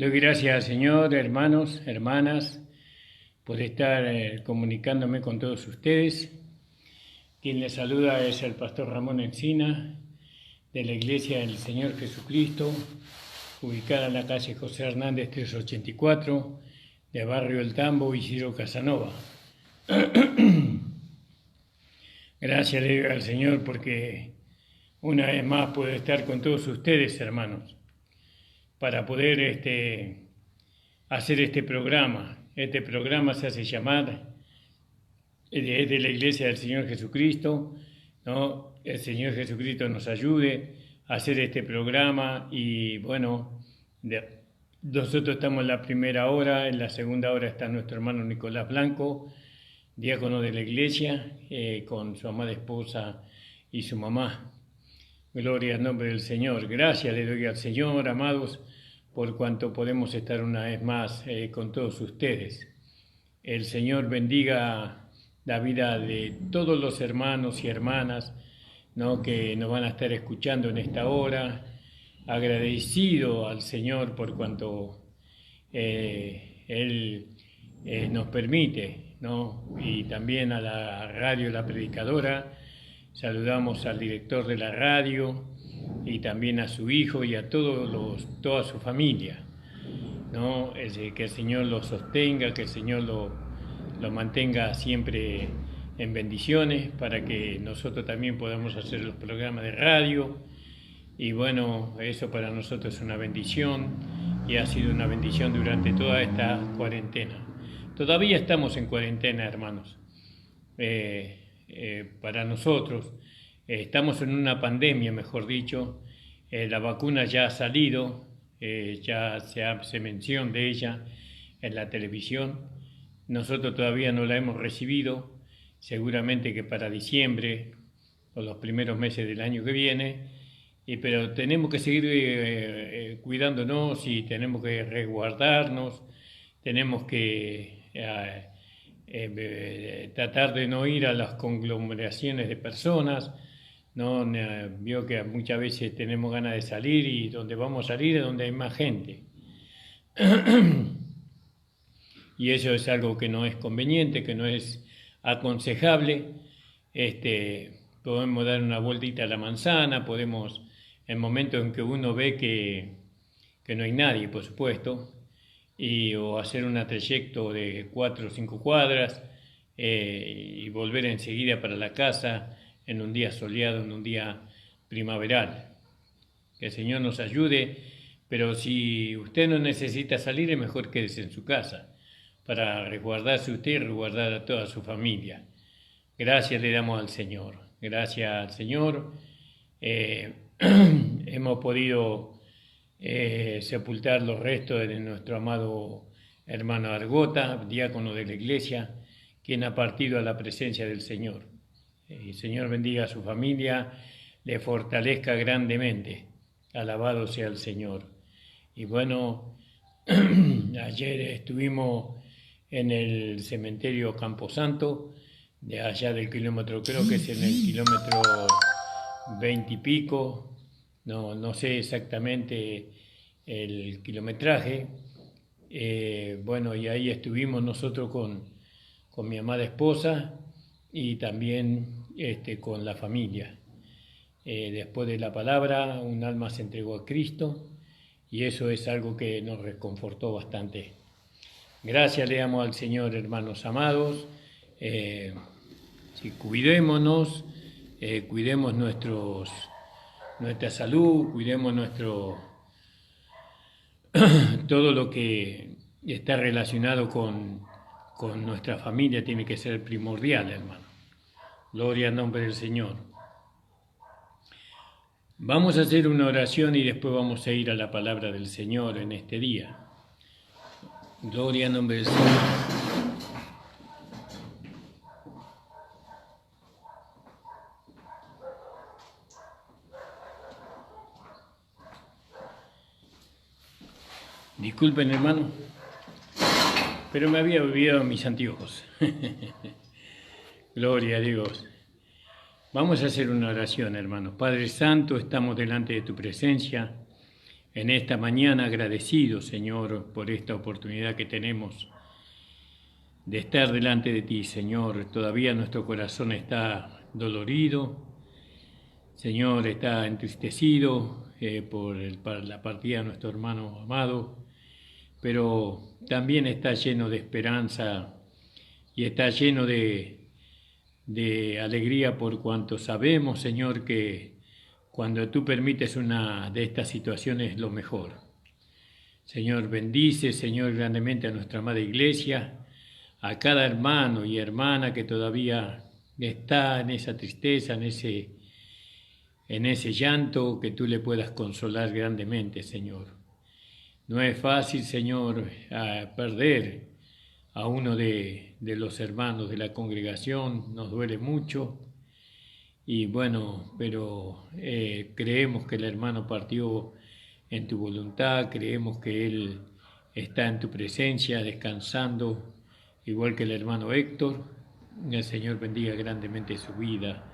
Doy gracias al Señor, hermanos, hermanas, por estar comunicándome con todos ustedes. Quien les saluda es el pastor Ramón Encina, de la Iglesia del Señor Jesucristo, ubicada en la calle José Hernández 384, de Barrio El Tambo, Isidro Casanova. Gracias le doy al Señor porque una vez más puedo estar con todos ustedes, hermanos, para poder hacer este programa. Este programa se hace llamar, es de la Iglesia del Señor Jesucristo, ¿no? El Señor Jesucristo nos ayude a hacer este programa y bueno, nosotros estamos en la primera hora, en la segunda hora está nuestro hermano Nicolás Blanco, diácono de la iglesia, con su amada esposa y su mamá. Gloria al nombre del Señor. Gracias le doy al Señor, amados, por cuanto podemos estar una vez más con todos ustedes. El Señor bendiga la vida de todos los hermanos y hermanas, ¿no?, que nos van a estar escuchando en esta hora. Agradecido al Señor por cuanto Él nos permite, ¿no? Y también a la radio La Predicadora. Saludamos al director de la radio y también a su hijo y a toda su familia, ¿no? Que el Señor los sostenga, que el Señor lo mantenga siempre en bendiciones para que nosotros también podamos hacer los programas de radio. Y bueno, eso para nosotros es una bendición y ha sido una bendición durante toda esta cuarentena. Todavía estamos en cuarentena, hermanos. Para nosotros estamos en una pandemia, mejor dicho. La vacuna ya ha salido, ya se hace mención de ella en la televisión. Nosotros todavía no la hemos recibido, seguramente que para diciembre o los primeros meses del año que viene. Pero tenemos que seguir cuidándonos y tenemos que resguardarnos, tenemos que tratar de no ir a las conglomeraciones de personas, ¿no? Vio que muchas veces tenemos ganas de salir y donde vamos a salir es donde hay más gente. Y eso es algo que no es conveniente, que no es aconsejable. Podemos dar una vueltita a la manzana, podemos, en momentos en que uno ve que no hay nadie, por supuesto, o hacer un trayecto de 4 o 5 cuadras y volver enseguida para la casa en un día soleado, en un día primaveral. Que el Señor nos ayude, pero si usted no necesita salir, es mejor quédese en su casa para resguardarse usted y resguardar a toda su familia. Gracias le damos al Señor. Gracias al Señor. Hemos podido sepultar los restos de nuestro amado hermano Argota, diácono de la iglesia, quien ha partido a la presencia del Señor. El Señor bendiga a su familia, le fortalezca grandemente. Alabado sea el Señor. Y bueno, ayer estuvimos en el cementerio Camposanto, de allá del kilómetro, creo que es en el kilómetro 20 y pico, no sé exactamente el kilometraje. Bueno, y ahí estuvimos nosotros con mi amada esposa y también con la familia. Después de la palabra, un alma se entregó a Cristo y eso es algo que nos reconfortó bastante. Gracias le damos al Señor, hermanos amados. Cuidémonos, cuidemos nuestra salud, cuidemos todo lo que está relacionado con nuestra familia tiene que ser primordial, hermano. Gloria al nombre del Señor. Vamos a hacer una oración y después vamos a ir a la palabra del Señor en este día. Gloria al nombre del Señor. Disculpen, hermano, pero me había olvidado mis anteojos. Gloria a Dios. Vamos a hacer una oración, hermano. Padre Santo, estamos delante de tu presencia. en esta mañana agradecidos, Señor, por esta oportunidad que tenemos de estar delante de ti, Señor. Todavía nuestro corazón está dolorido, Señor, está entristecido por la partida de nuestro hermano amado, pero también está lleno de esperanza y está lleno de alegría por cuanto sabemos, Señor, que cuando tú permites una de estas situaciones es lo mejor. Señor, bendice, Señor, grandemente a nuestra amada iglesia, a cada hermano y hermana que todavía está en esa tristeza, en ese llanto, que tú le puedas consolar grandemente, Señor. No es fácil, Señor, perder a uno de los hermanos de la congregación, nos duele mucho, y bueno, pero creemos que el hermano partió en tu voluntad, creemos que él está en tu presencia, descansando, igual que el hermano Héctor. El Señor bendiga grandemente su vida,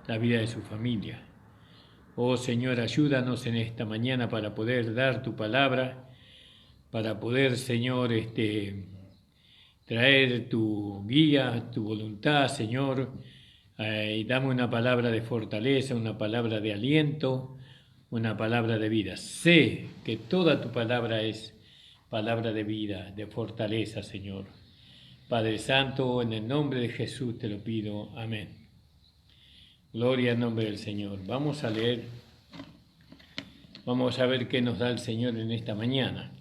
la vida de su familia. Oh Señor, ayúdanos en esta mañana para poder dar tu palabra, para poder, Señor, traer tu guía, tu voluntad, Señor, y dame una palabra de fortaleza, una palabra de aliento, una palabra de vida. Sé que toda tu palabra es palabra de vida, de fortaleza, Señor. Padre Santo, en el nombre de Jesús te lo pido. Amén. Gloria al nombre del Señor. Vamos a leer, vamos a ver qué nos da el Señor en esta mañana.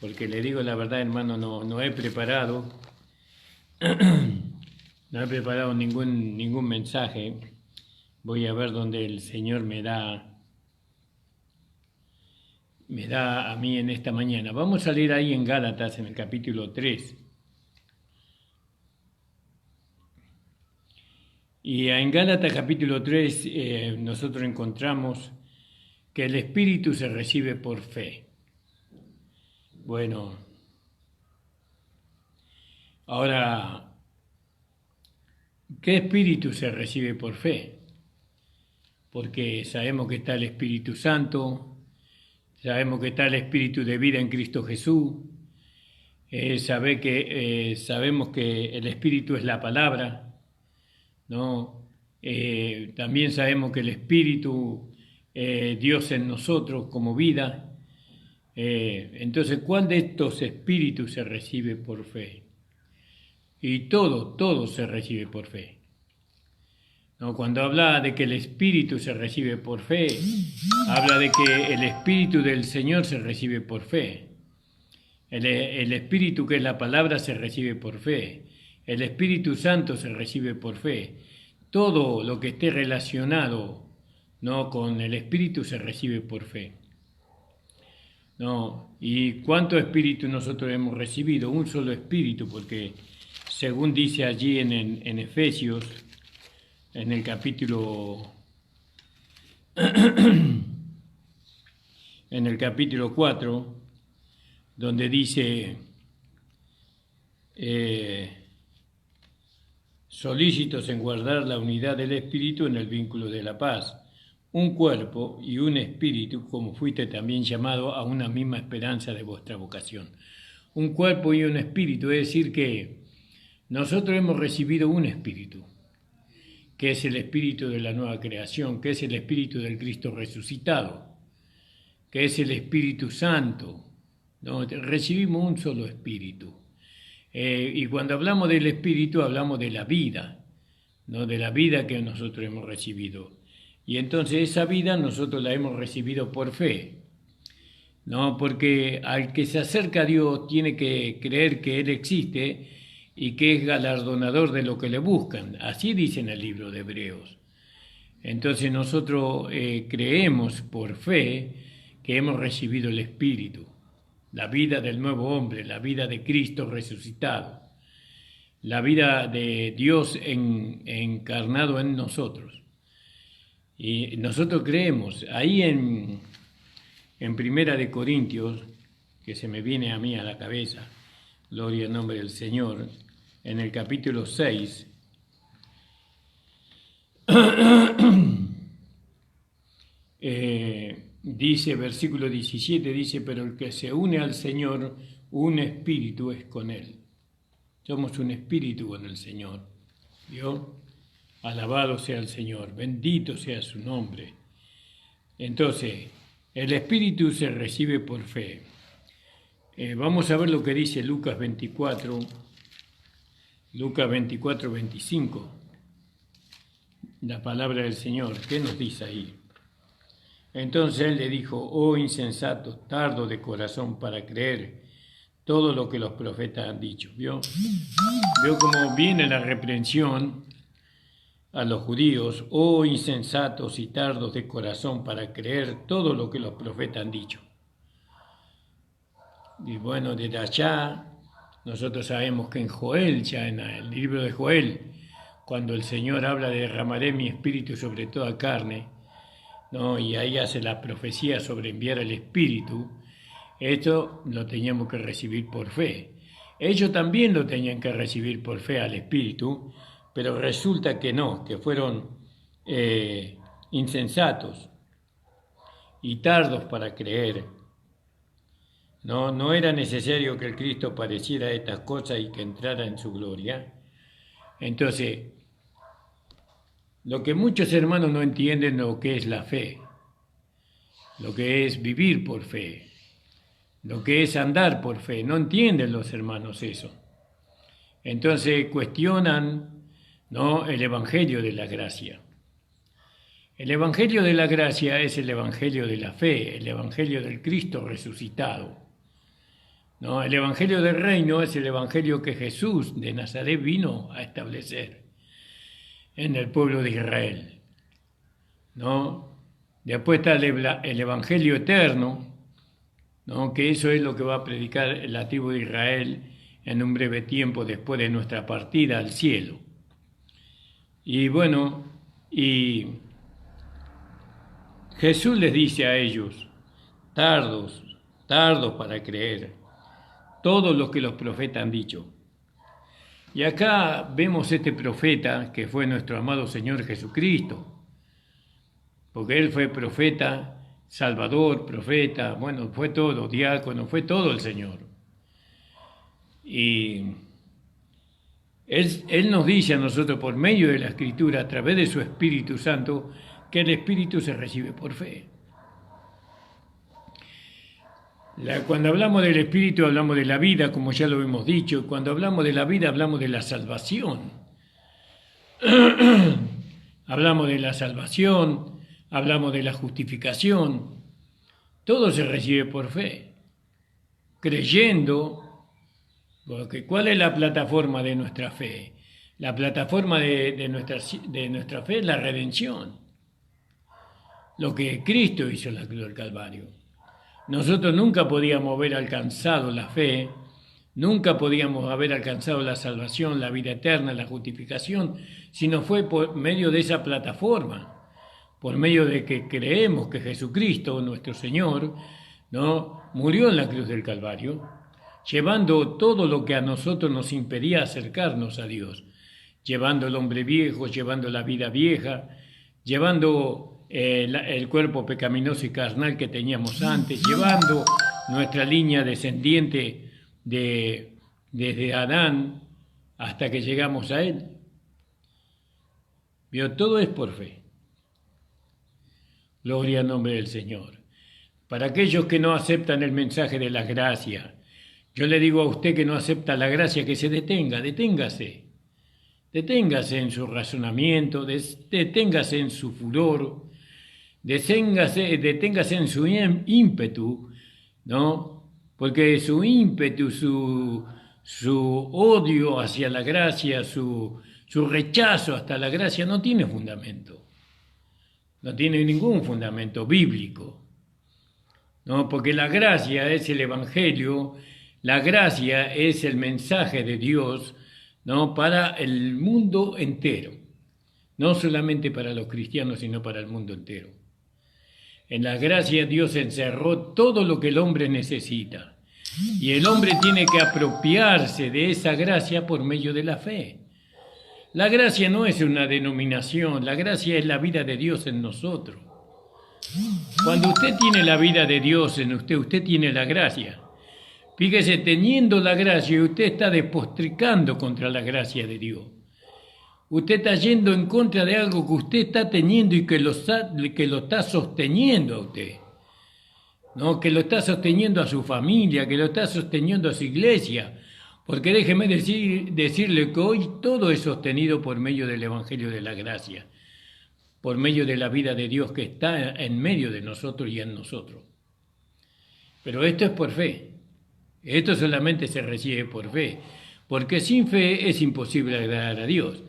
Porque le digo la verdad, hermano, no he preparado, no he preparado ningún mensaje. Voy a ver dónde el Señor me da a mí en esta mañana. Vamos a leer ahí en Gálatas, en el capítulo 3. Y en Gálatas capítulo 3 nosotros encontramos que el Espíritu se recibe por fe. Bueno, ahora, ¿qué Espíritu se recibe por fe? Porque sabemos que está el Espíritu Santo, sabemos que está el Espíritu de vida en Cristo Jesús, sabemos que el Espíritu es la palabra, ¿no? También sabemos que el Espíritu, Dios en nosotros como vida. Entonces, ¿cuál de estos espíritus se recibe por fe? Y todo se recibe por fe. ¿No? Cuando habla de que el Espíritu se recibe por fe, habla de que el Espíritu del Señor se recibe por fe. El Espíritu, que es la palabra, se recibe por fe. El Espíritu Santo se recibe por fe. Todo lo que esté relacionado, ¿no?, con el Espíritu se recibe por fe. ¿No? ¿Y cuántos espíritus nosotros hemos recibido? Un solo espíritu, porque según dice allí en Efesios, en el capítulo 4, donde dice solícitos en guardar la unidad del espíritu en el vínculo de la paz, un cuerpo y un espíritu, como fuiste también llamado a una misma esperanza de vuestra vocación. Un cuerpo y un espíritu, es decir que nosotros hemos recibido un espíritu, que es el espíritu de la nueva creación, que es el espíritu del Cristo resucitado, que es el Espíritu Santo, ¿no? Recibimos un solo espíritu. Y cuando hablamos del espíritu hablamos de la vida, ¿no?, de la vida que nosotros hemos recibido. Y entonces esa vida nosotros la hemos recibido por fe, ¿no? Porque al que se acerca a Dios tiene que creer que Él existe y que es galardonador de lo que le buscan. Así dice en el libro de Hebreos. Entonces nosotros creemos por fe que hemos recibido el Espíritu, la vida del nuevo hombre, la vida de Cristo resucitado, la vida de Dios encarnado en nosotros. Y nosotros creemos, ahí en Primera de Corintios, que se me viene a mí a la cabeza, gloria al nombre del Señor, en el capítulo 6, dice, versículo 17, dice, pero el que se une al Señor, un espíritu es con Él. Somos un espíritu con el Señor. ¿Vio? Alabado sea el Señor, bendito sea su nombre. Entonces, el espíritu se recibe por fe. Vamos a ver lo que dice Lucas 24, 25. La palabra del Señor, ¿qué nos dice ahí? Entonces él le dijo, oh insensato, tardo de corazón para creer todo lo que los profetas han dicho. ¿Vio cómo viene la reprensión a los judíos? Oh insensatos y tardos de corazón para creer todo lo que los profetas han dicho. Y bueno, desde allá nosotros sabemos que en Joel, ya en el libro de Joel, cuando el Señor habla de derramaré mi espíritu sobre toda carne, ¿no? Y ahí hace la profecía sobre enviar el espíritu, esto lo teníamos que recibir por fe. Ellos también lo tenían que recibir por fe al espíritu, pero resulta que no, que fueron insensatos y tardos para creer. No era necesario que el Cristo padeciera estas cosas y que entrara en su gloria. Entonces, lo que muchos hermanos no entienden lo que es la fe, lo que es vivir por fe, lo que es andar por fe, no entienden los hermanos eso. Entonces cuestionan, ¿no?, el Evangelio de la gracia. El Evangelio de la gracia es el Evangelio de la fe, el Evangelio del Cristo resucitado. ¿No? El Evangelio del Reino es el Evangelio que Jesús de Nazaret vino a establecer en el pueblo de Israel. ¿No? Después está el Evangelio eterno, ¿no?, que eso es lo que va a predicar la tribu de Israel en un breve tiempo después de nuestra partida al cielo. Y bueno, y Jesús les dice a ellos, tardos para creer todo lo que los profetas han dicho. Y acá vemos este profeta que fue nuestro amado Señor Jesucristo, porque Él fue profeta, salvador, profeta, bueno, fue todo, diácono, fue todo el Señor. Y Él nos dice a nosotros por medio de la Escritura, a través de su Espíritu Santo, que el Espíritu se recibe por fe. Cuando hablamos del Espíritu hablamos de la vida, como ya lo hemos dicho. Cuando hablamos de la vida hablamos de la salvación. Hablamos de la salvación, hablamos de la justificación. Todo se recibe por fe, creyendo, porque ¿cuál es la plataforma de nuestra fe? La plataforma de nuestra fe es la redención, lo que Cristo hizo en la cruz del Calvario. Nosotros nunca podíamos haber alcanzado la fe, nunca podíamos haber alcanzado la salvación, la vida eterna, la justificación, si no fue por medio de esa plataforma, por medio de que creemos que Jesucristo, nuestro Señor, ¿no?, murió en la cruz del Calvario, llevando todo lo que a nosotros nos impedía acercarnos a Dios, llevando el hombre viejo, llevando la vida vieja, llevando el cuerpo pecaminoso y carnal que teníamos antes, llevando nuestra línea descendiente desde Adán hasta que llegamos a Él. ¿Vio? Todo es por fe. Gloria al nombre del Señor. Para aquellos que no aceptan el mensaje de la gracia, yo le digo a usted que no acepta la gracia, que se detenga, deténgase. Deténgase en su razonamiento, deténgase en su furor, deténgase en su ímpetu, ¿no? Porque su ímpetu, su odio hacia la gracia, su rechazo hasta la gracia no tiene fundamento. No tiene ningún fundamento bíblico, ¿no? Porque la gracia es el Evangelio, la gracia es el mensaje de Dios, ¿no?, para el mundo entero. No solamente para los cristianos, sino para el mundo entero. En la gracia Dios encerró todo lo que el hombre necesita. Y el hombre tiene que apropiarse de esa gracia por medio de la fe. La gracia no es una denominación, la gracia es la vida de Dios en nosotros. Cuando usted tiene la vida de Dios en usted, usted tiene la gracia. Fíjese, teniendo la gracia, usted está despotricando contra la gracia de Dios. Usted está yendo en contra de algo que usted está teniendo y que lo está sosteniendo a usted. ¿No? Que lo está sosteniendo a su familia, que lo está sosteniendo a su iglesia. Porque déjeme decirle que hoy todo es sostenido por medio del Evangelio de la Gracia, por medio de la vida de Dios que está en medio de nosotros y en nosotros. Pero esto es por fe. Esto solamente se recibe por fe, porque sin fe es imposible agradar a Dios.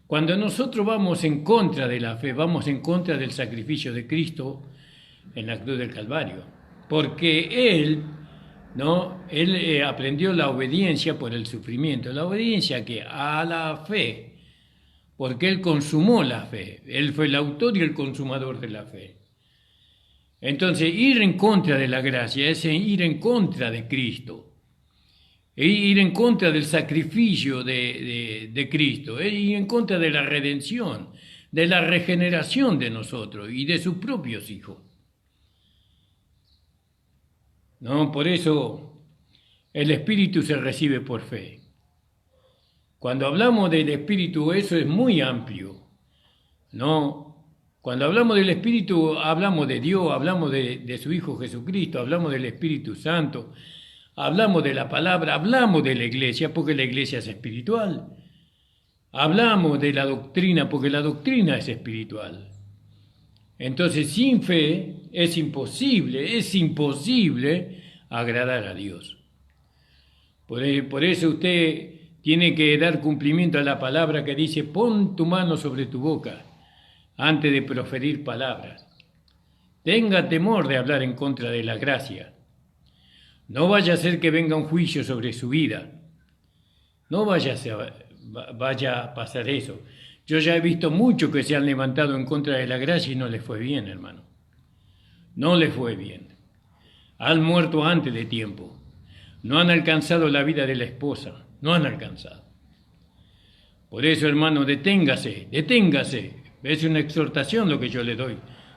Cuando nosotros vamos en contra de la fe, vamos en contra del sacrificio de Cristo en la cruz del Calvario, porque Él aprendió la obediencia por el sufrimiento, la obediencia que a la fe, porque Él consumó la fe, Él fue el autor y el consumador de la fe. Entonces, ir en contra de la gracia es ir en contra de Cristo, ir en contra del sacrificio de Cristo, ir en contra de la redención, de la regeneración de nosotros y de sus propios hijos. ¿No? Por eso el Espíritu se recibe por fe. Cuando hablamos del Espíritu, eso es muy amplio, ¿no? Cuando hablamos del Espíritu, hablamos de Dios, hablamos de su Hijo Jesucristo, hablamos del Espíritu Santo, hablamos de la palabra, hablamos de la iglesia, porque la iglesia es espiritual. Hablamos de la doctrina, porque la doctrina es espiritual. Entonces, sin fe es imposible agradar a Dios. Por eso usted tiene que dar cumplimiento a la palabra que dice: pon tu mano sobre tu boca antes de proferir palabras. Tenga temor de hablar en contra de la gracia. No vaya a ser que venga un juicio sobre su vida. No vaya a pasar eso. Yo ya he visto muchos que se han levantado en contra de la gracia y no les fue bien, hermano. No les fue bien. Han muerto antes de tiempo. No han alcanzado la vida de la esposa. No han alcanzado. Por eso, hermano, deténgase. Es una exhortación lo que yo le doy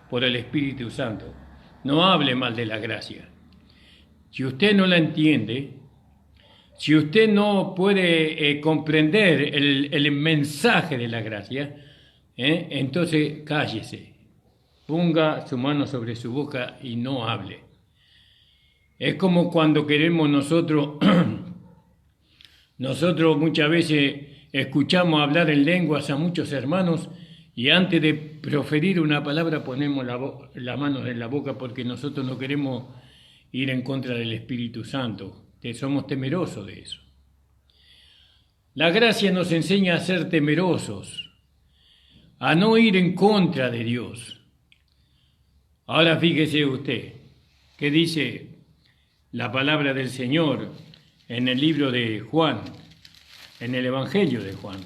por el Espíritu Santo. No hable mal de la gracia. Si usted no la entiende, si usted no puede comprender el mensaje de la gracia, entonces cállese. Ponga su mano sobre su boca y no hable. Es como cuando queremos nosotros muchas veces escuchamos hablar en lenguas a muchos hermanos y antes de proferir una palabra ponemos la mano en la boca porque nosotros no queremos ir en contra del Espíritu Santo, que somos temerosos de eso. La gracia nos enseña a ser temerosos, a no ir en contra de Dios. Ahora fíjese usted, ¿qué dice la palabra del Señor en el libro de Juan, en el Evangelio de Juan?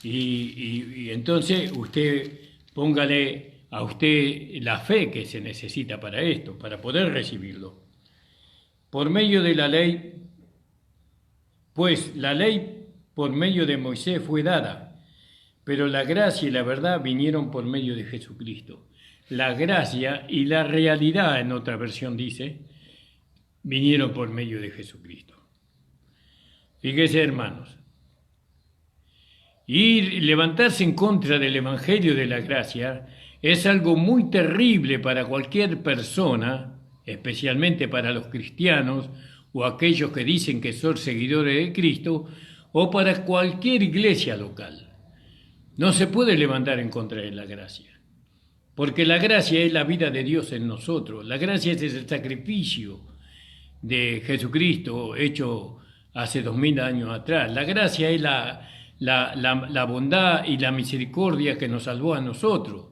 Y entonces usted póngale a usted la fe que se necesita para esto, para poder recibirlo. Por medio de la ley, pues la ley por medio de Moisés fue dada, pero la gracia y la verdad vinieron por medio de Jesucristo. La gracia y la realidad, en otra versión dice, vinieron por medio de Jesucristo. Fíjese, hermanos, y levantarse en contra del Evangelio de la gracia es algo muy terrible para cualquier persona, especialmente para los cristianos o aquellos que dicen que son seguidores de Cristo, o para cualquier iglesia local. No se puede levantar en contra de la gracia, porque la gracia es la vida de Dios en nosotros. La gracia es el sacrificio de Jesucristo hecho hace 2000 años atrás. La gracia es la bondad y la misericordia que nos salvó a nosotros,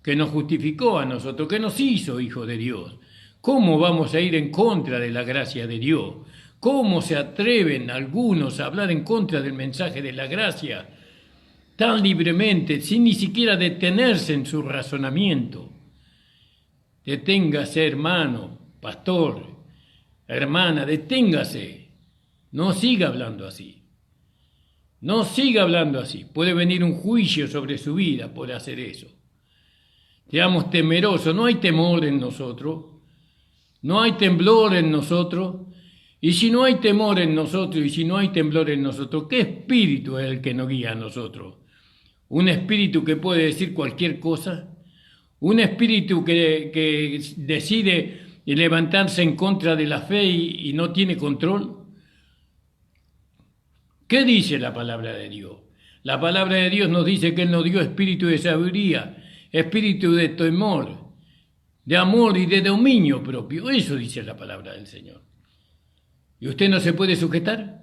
que nos justificó a nosotros, que nos hizo hijos de Dios. ¿Cómo vamos a ir en contra de la gracia de Dios? ¿Cómo se atreven algunos a hablar en contra del mensaje de la gracia tan libremente, sin ni siquiera detenerse en su razonamiento? Deténgase, hermano, pastor, hermana, deténgase. No siga hablando así. No siga hablando así. Puede venir un juicio sobre su vida por hacer eso. Seamos temerosos. No hay temor en nosotros, no hay temblor en nosotros. Y si no hay temor en nosotros y si no hay temblor en nosotros, ¿qué espíritu es el que nos guía a nosotros? ¿Un espíritu que puede decir cualquier cosa? ¿Un espíritu que decide levantarse en contra de la fe y no tiene control? ¿Qué dice la palabra de Dios? La palabra de Dios nos dice que Él nos dio espíritu de sabiduría, espíritu de temor, de amor y de dominio propio. Eso dice la palabra del Señor. ¿Y usted no se puede sujetar?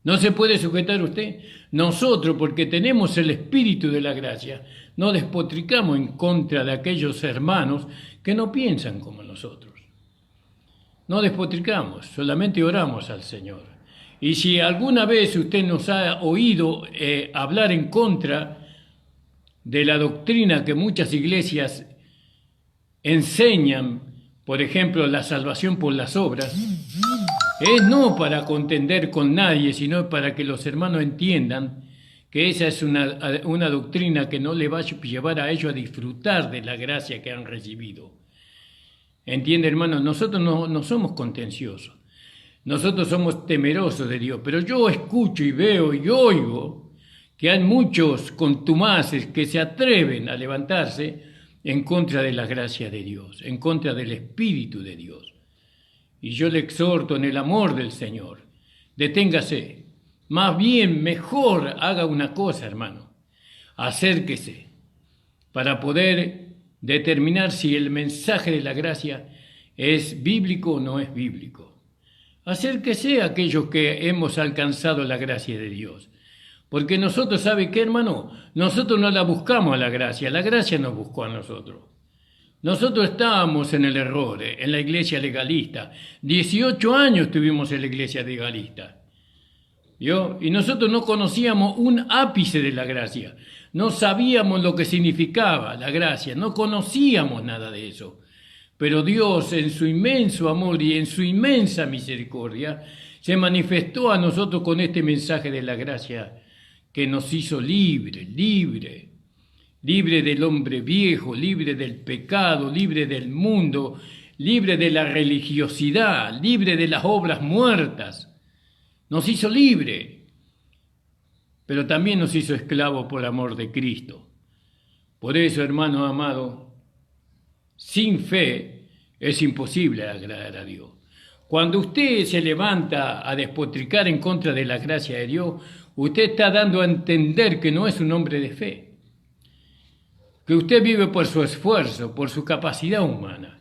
¿No se puede sujetar usted? Nosotros, porque tenemos el espíritu de la gracia, no despotricamos en contra de aquellos hermanos que no piensan como nosotros. No despotricamos, solamente oramos al Señor. Y si alguna vez usted nos ha oído hablar en contra de la doctrina que muchas iglesias enseñan, por ejemplo, la salvación por las obras, es no para contender con nadie, sino para que los hermanos entiendan que esa es una doctrina que no le va a llevar a ellos a disfrutar de la gracia que han recibido. ¿Entiende, hermano? Nosotros no somos contenciosos, nosotros somos temerosos de Dios, pero yo escucho y veo y oigo que hay muchos contumaces que se atreven a levantarse en contra de la gracia de Dios, en contra del Espíritu de Dios. Y yo le exhorto en el amor del Señor, deténgase, más bien mejor haga una cosa, hermano, acérquese para poder determinar si el mensaje de la gracia es bíblico o no es bíblico. Acérquese a aquellos que hemos alcanzado la gracia de Dios. Porque nosotros, ¿sabe qué, hermano? Nosotros no la buscamos a la gracia nos buscó a nosotros. Nosotros estábamos en el error, en la iglesia legalista. 18 años tuvimos en la iglesia legalista. ¿Vio? Y nosotros no conocíamos un ápice de la gracia. No sabíamos lo que significaba la gracia, no conocíamos nada de eso. Pero Dios, en su inmenso amor y en su inmensa misericordia, se manifestó a nosotros con este mensaje de la gracia que nos hizo libre del hombre viejo, libre del pecado, libre del mundo, libre de la religiosidad, libre de las obras muertas. Nos hizo libre, pero también nos hizo esclavos por amor de Cristo. Por eso, hermano amado, sin fe es imposible agradar a Dios. Cuando usted se levanta a despotricar en contra de la gracia de Dios, usted está dando a entender que no es un hombre de fe, que usted vive por su esfuerzo, por su capacidad humana.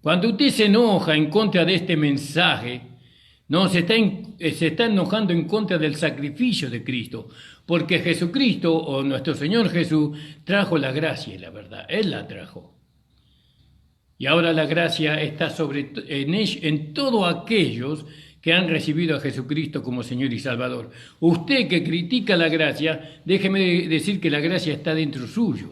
Cuando usted se enoja en contra de este mensaje, no, se está enojando en contra del sacrificio de Cristo, porque Jesucristo o nuestro Señor Jesús trajo la gracia y la verdad, Él la trajo. Y ahora la gracia está en todos aquellos que han recibido a Jesucristo como Señor y Salvador. Usted que critica la gracia, déjeme decir que la gracia está dentro suyo.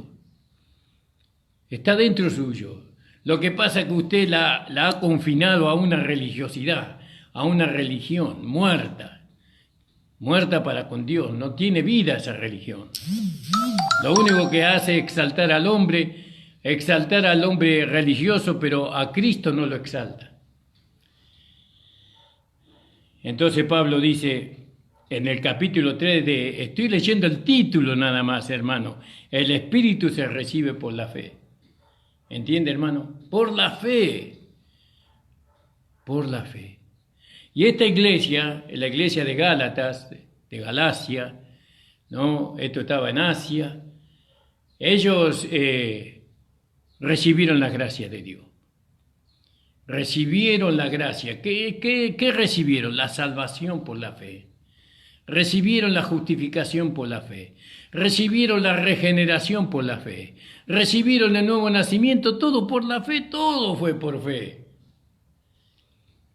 Está dentro suyo. Lo que pasa es que usted la ha confinado a una religiosidad, a una religión muerta para con Dios. No tiene vida esa religión. Lo único que hace es exaltar al hombre religioso, pero a Cristo no lo exalta. Entonces Pablo dice en el capítulo 3 estoy leyendo el título nada más, hermano, el Espíritu se recibe por la fe. ¿Entiende, hermano? Por la fe. Por la fe. Y esta iglesia, la iglesia de Gálatas, de Galacia, ¿no? Esto estaba en Asia, ellos recibieron la gracia de Dios. Recibieron la gracia. ¿Qué recibieron? La salvación por la fe. Recibieron la justificación por la fe. Recibieron la regeneración por la fe. Recibieron el nuevo nacimiento, todo por la fe, todo fue por fe.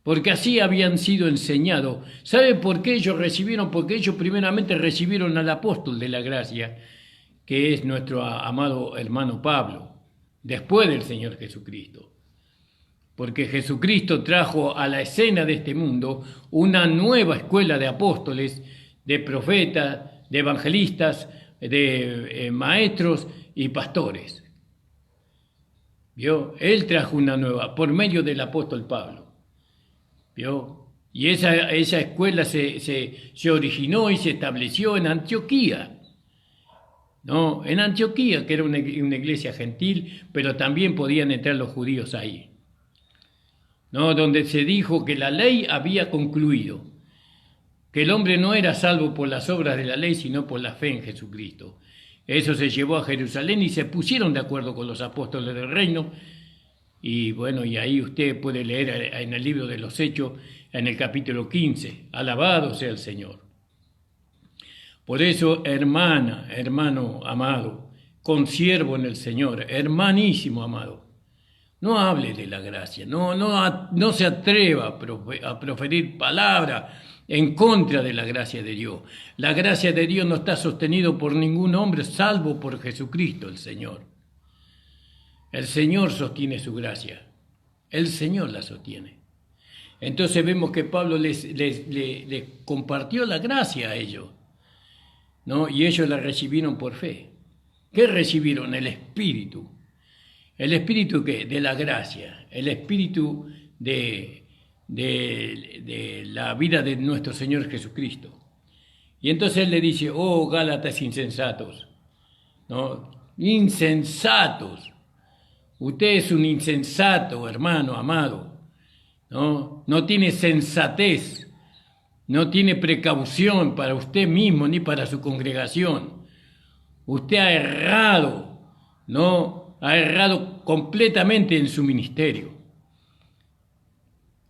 Porque así habían sido enseñados. ¿Sabe por qué ellos recibieron? Porque ellos primeramente recibieron al apóstol de la gracia, que es nuestro amado hermano Pablo, después del Señor Jesucristo. Porque Jesucristo trajo a la escena de este mundo una nueva escuela de apóstoles, de profetas, de evangelistas, de maestros y pastores. ¿Vio? Él trajo una nueva, por medio del apóstol Pablo. ¿Vio? Y esa escuela se originó y se estableció en Antioquía. ¿No? En Antioquía, que era una iglesia gentil, pero también podían entrar los judíos ahí. ¿No? Donde se dijo que la ley había concluido, que el hombre no era salvo por las obras de la ley, sino por la fe en Jesucristo. Eso se llevó a Jerusalén y se pusieron de acuerdo con los apóstoles del reino. Y bueno, y ahí usted puede leer en el libro de los Hechos, en el capítulo 15, alabado sea el Señor. Por eso, hermana, hermano amado, consiervo en el Señor, hermanísimo amado, no hable de la gracia, no se atreva a proferir palabra en contra de la gracia de Dios. La gracia de Dios no está sostenido por ningún hombre, salvo por Jesucristo el Señor. El Señor sostiene su gracia, el Señor la sostiene. Entonces vemos que Pablo les compartió la gracia a ellos, ¿no? Y ellos la recibieron por fe. ¿Qué recibieron? El Espíritu. ¿El Espíritu qué? De la gracia. El Espíritu de la vida de nuestro Señor Jesucristo. Y entonces él le dice, oh Gálatas insensatos, ¿no? Insensatos. Usted es un insensato, hermano amado, ¿no? No tiene sensatez, no tiene precaución para usted mismo ni para su congregación. Usted ha errado, ¿no? Ha errado completamente en su ministerio.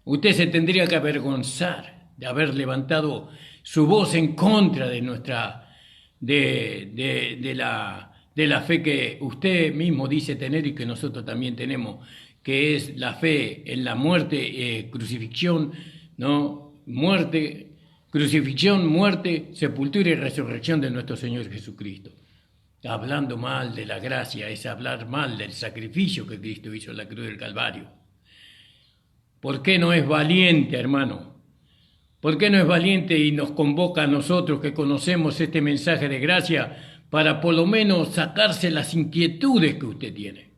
Usted se tendría que avergonzar de haber levantado su voz en contra de la fe que usted mismo dice tener y que nosotros también tenemos, que es la fe en la muerte, crucifixión, ¿no? Crucifixión, muerte, sepultura y resurrección de nuestro Señor Jesucristo. Hablando mal de la gracia es hablar mal del sacrificio que Cristo hizo en la cruz del Calvario. ¿Por qué no es valiente, hermano? ¿Por qué no es valiente y nos convoca a nosotros que conocemos este mensaje de gracia para por lo menos sacarse las inquietudes que usted tiene?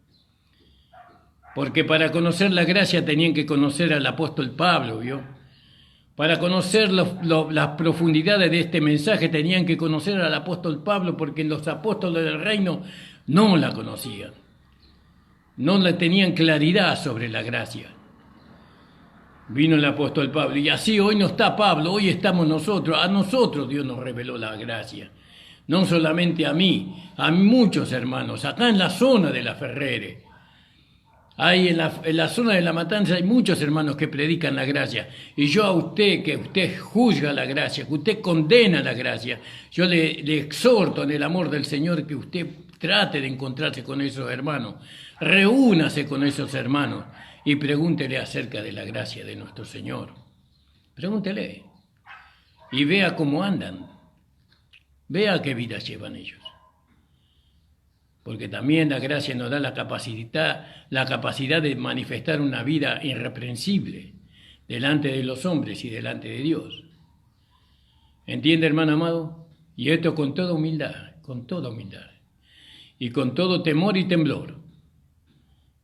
Porque para conocer la gracia tenían que conocer al apóstol Pablo, ¿vio? Para conocer las profundidades de este mensaje tenían que conocer al apóstol Pablo, porque los apóstoles del reino no la conocían. No le tenían claridad sobre la gracia. Vino el apóstol Pablo, y así hoy no está Pablo, hoy estamos nosotros. A nosotros Dios nos reveló la gracia. No solamente a mí, a muchos hermanos, acá en la zona de la Ferrere. Ahí en la zona de La Matanza hay muchos hermanos que predican la gracia. Y yo a usted, que usted juzga la gracia, que usted condena la gracia, yo le exhorto en el amor del Señor que usted trate de encontrarse con esos hermanos. Reúnase con esos hermanos y pregúntele acerca de la gracia de nuestro Señor. Pregúntele y vea cómo andan. Vea qué vida llevan ellos. Porque también la gracia nos da la capacidad de manifestar una vida irreprensible delante de los hombres y delante de Dios. ¿Entiende, hermano amado? Y esto con toda humildad, y con todo temor y temblor,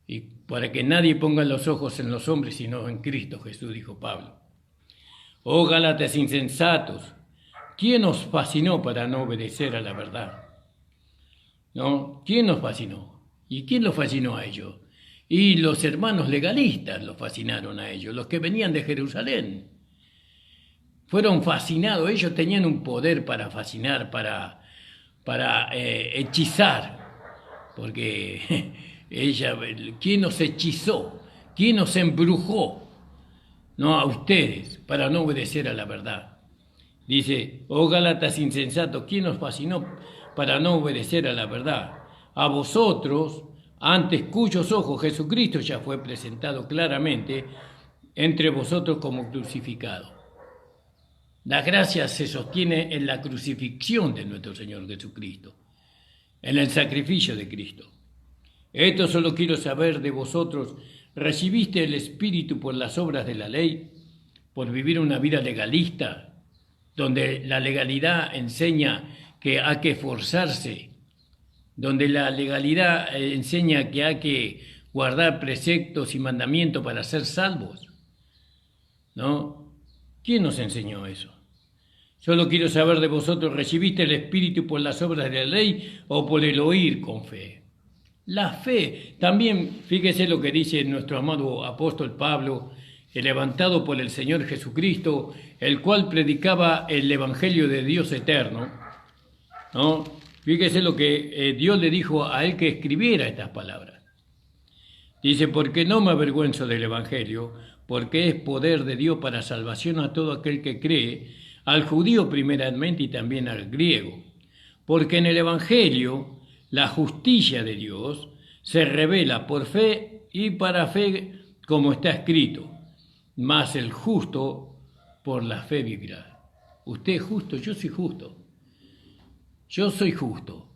y para que nadie ponga los ojos en los hombres, sino en Cristo Jesús, dijo Pablo. Oh Gálatas insensatos, ¿quién os fascinó para no obedecer a la verdad? ¿No? ¿Quién nos fascinó? ¿Y quién los fascinó a ellos? Y los hermanos legalistas los fascinaron a ellos, los que venían de Jerusalén. Fueron fascinados, ellos tenían un poder para fascinar, para hechizar, porque ¿quién nos hechizó? ¿Quién nos embrujó? No a ustedes, para no obedecer a la verdad. Dice, oh Gálatas insensatos, ¿quién nos fascinó para no obedecer a la verdad? A vosotros, antes cuyos ojos Jesucristo ya fue presentado claramente entre vosotros como crucificado. La gracia se sostiene en la crucifixión de nuestro Señor Jesucristo, en el sacrificio de Cristo. Esto solo quiero saber de vosotros, ¿recibiste el Espíritu por las obras de la ley, por vivir una vida legalista, donde la legalidad enseña que hay que esforzarse, donde la legalidad enseña que hay que guardar preceptos y mandamientos para ser salvos, ¿no? ¿Quién nos enseñó eso? Solo quiero saber de vosotros, ¿recibiste el Espíritu por las obras de la ley o por el oír con fe? La fe, también fíjese lo que dice nuestro amado apóstol Pablo, levantado por el Señor Jesucristo, el cual predicaba el Evangelio de Dios eterno, ¿no? Fíjese lo que Dios le dijo a él que escribiera estas palabras. Dice, porque no me avergüenzo del Evangelio, porque es poder de Dios para salvación a todo aquel que cree, al judío primeramente y también al griego. Porque en el Evangelio la justicia de Dios se revela por fe y para fe, como está escrito, mas el justo por la fe vivirá. Usted es justo, yo soy justo. Yo soy justo.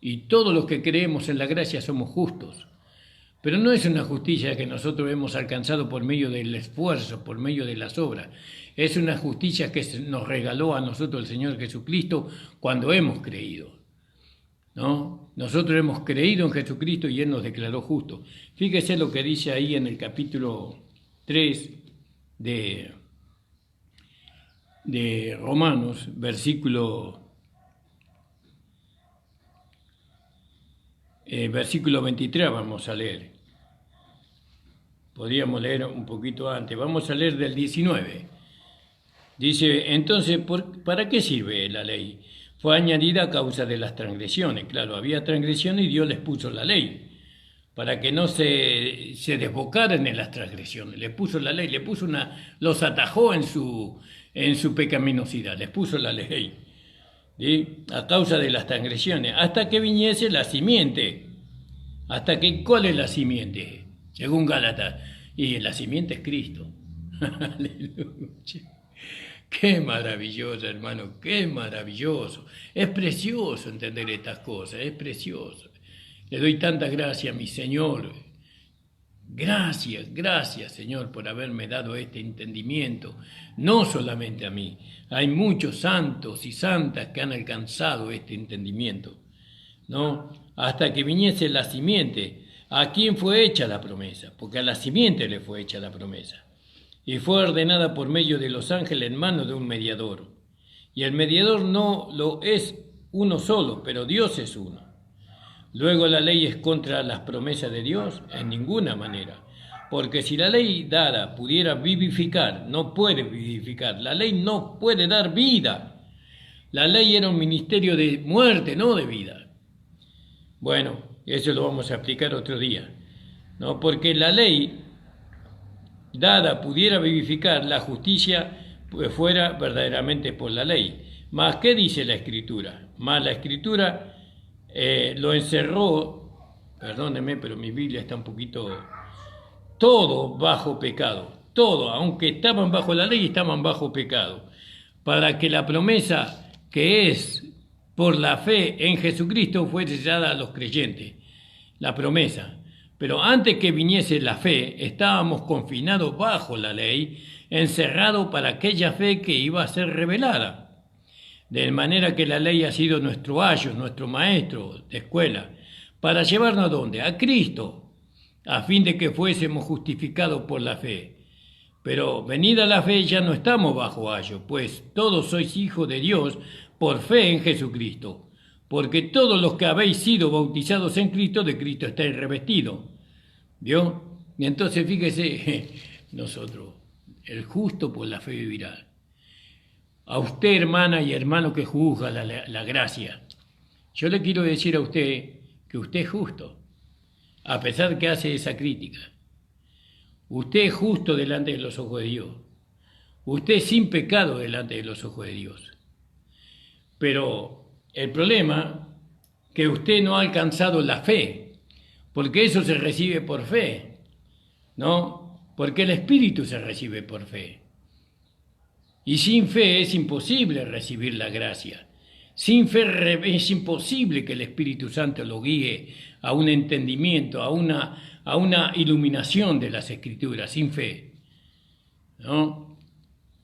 Y todos los que creemos en la gracia somos justos. Pero no es una justicia que nosotros hemos alcanzado por medio del esfuerzo, por medio de las obras. Es una justicia que nos regaló a nosotros el Señor Jesucristo cuando hemos creído, ¿no? Nosotros hemos creído en Jesucristo y Él nos declaró justos. Fíjese lo que dice ahí en el capítulo 3 de Romanos, versículo 23 vamos a leer. Podríamos leer un poquito antes. Vamos a leer del 19. Dice, entonces, ¿para qué sirve la ley? Fue añadida a causa de las transgresiones. Claro, había transgresiones y Dios les puso la ley para que no se desbocaran en las transgresiones. Les puso la ley, los atajó en su pecaminosidad, les puso la ley, ¿sí? A causa de las transgresiones, hasta que viniese la simiente. ¿Cuál es la simiente? Según Gálatas, y la simiente es Cristo. Aleluya. Qué maravilloso, hermano, qué maravilloso. Es precioso entender estas cosas, es precioso. Le doy tanta gracia a mi Señor. Gracias, Señor, por haberme dado este entendimiento. No solamente a mí, hay muchos santos y santas que han alcanzado este entendimiento, ¿no? Hasta que viniese la simiente. ¿A quién fue hecha la promesa? Porque a la simiente le fue hecha la promesa. Y fue ordenada por medio de los ángeles en manos de un mediador. Y el mediador no lo es uno solo, pero Dios es uno. Luego, ¿la ley es contra las promesas de Dios? En ninguna manera. Porque si la ley dada pudiera vivificar, no puede vivificar. La ley no puede dar vida. La ley era un ministerio de muerte, no de vida. Bueno, eso lo vamos a explicar otro día, ¿no? Porque la ley dada pudiera vivificar, la justicia pues fuera verdaderamente por la ley. Mas, ¿qué dice la Escritura? Mas la Escritura lo encerró, perdónenme, pero mi Biblia está un poquito, todo bajo pecado, todo, aunque estaban bajo la ley, estaban bajo pecado, para que la promesa que es por la fe en Jesucristo fuese dada a los creyentes, la promesa. Pero antes que viniese la fe, estábamos confinados bajo la ley, encerrados para aquella fe que iba a ser revelada. De manera que la ley ha sido nuestro ayo, nuestro maestro de escuela, para llevarnos ¿a dónde? A Cristo, a fin de que fuésemos justificados por la fe. Pero venida la fe ya no estamos bajo ayo, pues todos sois hijos de Dios por fe en Jesucristo. Porque todos los que habéis sido bautizados en Cristo, de Cristo estáis revestidos. ¿Vio? Y entonces fíjese, nosotros, el justo por la fe vivirá. A usted, hermana y hermano que juzga la gracia, yo le quiero decir a usted que usted es justo, a pesar que hace esa crítica. Usted es justo delante de los ojos de Dios. Usted es sin pecado delante de los ojos de Dios. Pero el problema es que usted no ha alcanzado la fe, porque eso se recibe por fe, ¿no? Porque el Espíritu se recibe por fe. Y sin fe es imposible recibir la gracia. Sin fe es imposible que el Espíritu Santo lo guíe a un entendimiento, a una iluminación de las Escrituras, sin fe, ¿no?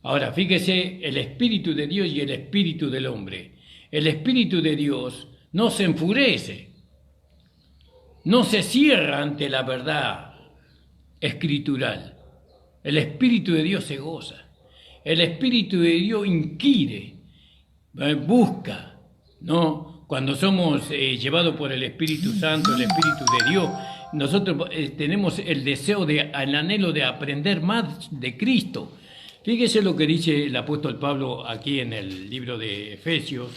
Ahora, fíjese, el Espíritu de Dios y el Espíritu del hombre. el Espíritu de Dios no se enfurece, no se cierra ante la verdad escritural. El Espíritu de Dios se goza. El Espíritu de Dios inquiere, busca, ¿no? Cuando somos llevados por el Espíritu Santo, el Espíritu de Dios, nosotros tenemos el deseo, el anhelo de aprender más de Cristo. Fíjese lo que dice el apóstol Pablo aquí en el libro de Efesios.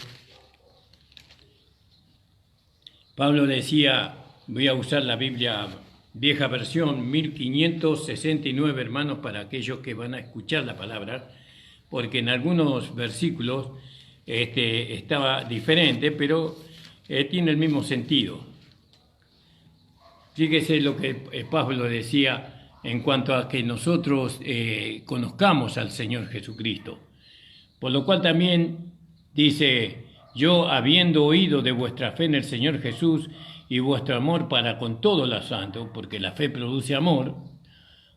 Pablo decía, voy a usar la Biblia vieja versión, 1569, hermanos, para aquellos que van a escuchar la palabra, porque en algunos versículos estaba diferente, pero tiene el mismo sentido. Fíjese lo que Pablo decía en cuanto a que nosotros conozcamos al Señor Jesucristo. Por lo cual también dice, yo habiendo oído de vuestra fe en el Señor Jesús y vuestro amor para con todos los santos, porque la fe produce amor,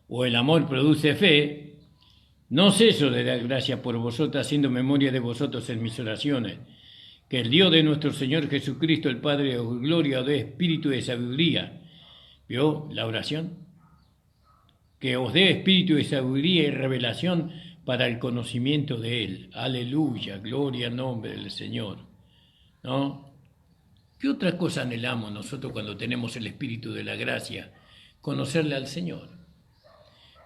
o el amor produce fe, no ceso de dar gracias por vosotros, haciendo memoria de vosotros en mis oraciones, que el Dios de nuestro Señor Jesucristo, el Padre de gloria, dé espíritu de sabiduría. ¿Vio la oración? Que os dé espíritu de sabiduría y revelación para el conocimiento de Él. Aleluya, gloria al nombre del Señor. ¿No? ¿Qué otra cosa anhelamos nosotros cuando tenemos el espíritu de la gracia? Conocerle al Señor.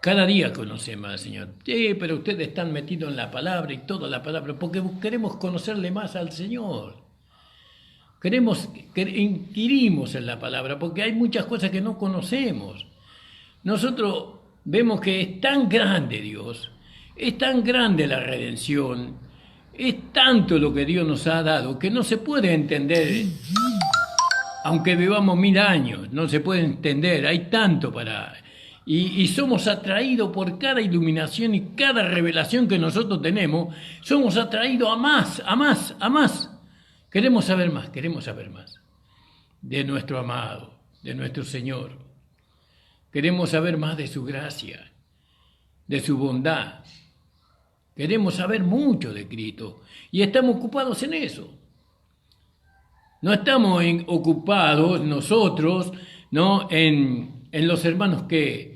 Cada día conocemos al Señor. Sí, pero ustedes están metidos en la palabra y toda la palabra, porque queremos conocerle más al Señor. Inquirimos en la palabra, porque hay muchas cosas que no conocemos. Nosotros vemos que es tan grande Dios, es tan grande la redención, es tanto lo que Dios nos ha dado, que no se puede entender, aunque vivamos 1000 años, no se puede entender, hay tanto para... Y somos atraídos por cada iluminación y cada revelación que nosotros tenemos, somos atraídos a más, a más, a más. Queremos saber más de nuestro amado, de nuestro Señor. Queremos saber más de su gracia, de su bondad. Queremos saber mucho de Cristo y estamos ocupados en eso. No estamos ocupados nosotros, ¿no?, en los hermanos que